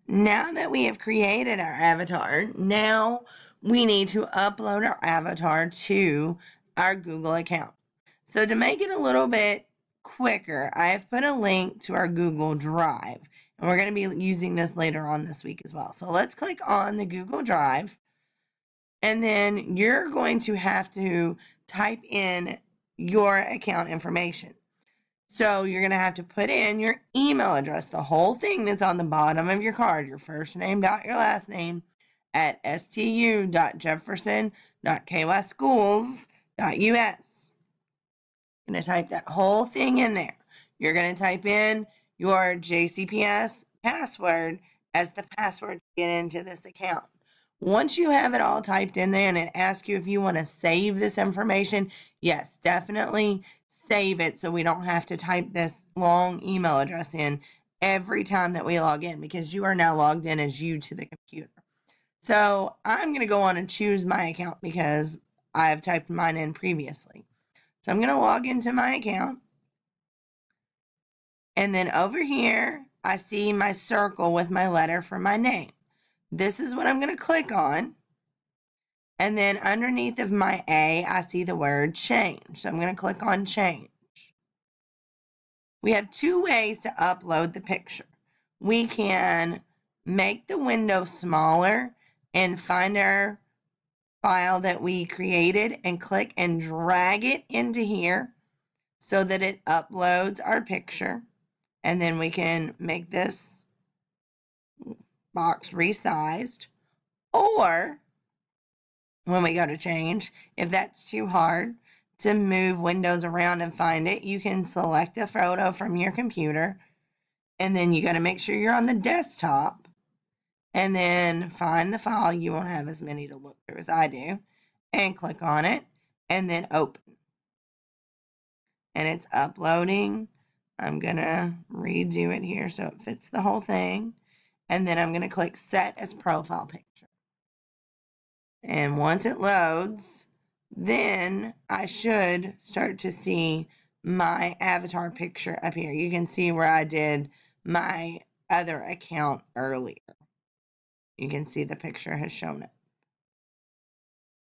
Now that we have created our avatar, now we need to upload our avatar to our Google account. So to make it a little bit quicker, I have put a link to our Google Drive. And we're going to be using this later on this week as well. So let's click on the Google Drive. And then you're going to have to type in your account information. So you're going to have to put in your email address, the whole thing that's on the bottom of your card, your first name dot your last name at stu.jefferson.kyschools.us. You're going to type that whole thing in there. You're going to type in your JCPS password as the password to get into this account. Once you have it all typed in there and it asks you if you want to save this information, yes, definitely save it so we don't have to type this long email address in every time that we log in, because you are now logged in as you to the computer. So I'm going to go on and choose my account because I've typed mine in previously. So I'm going to log into my account. And then over here, I see my circle with my letter for my name. This is what I'm going to click on. And then underneath of my A, I see the word change. So I'm going to click on change. We have two ways to upload the picture. We can make the window smaller and find our file that we created and click and drag it into here so that it uploads our picture. And then we can make this box resized. Or when we go to change, if that's too hard to move windows around and find it, you can select a photo from your computer, and then you got to make sure you're on the desktop, and then find the file. You won't have as many to look through as I do, and click on it, and then open. And it's uploading. I'm going to redo it here so it fits the whole thing. And then I'm going to click Set as Profile Picture. And once it loads, then I should start to see my avatar picture up here. You can see where I did my other account earlier. You can see the picture has shown up.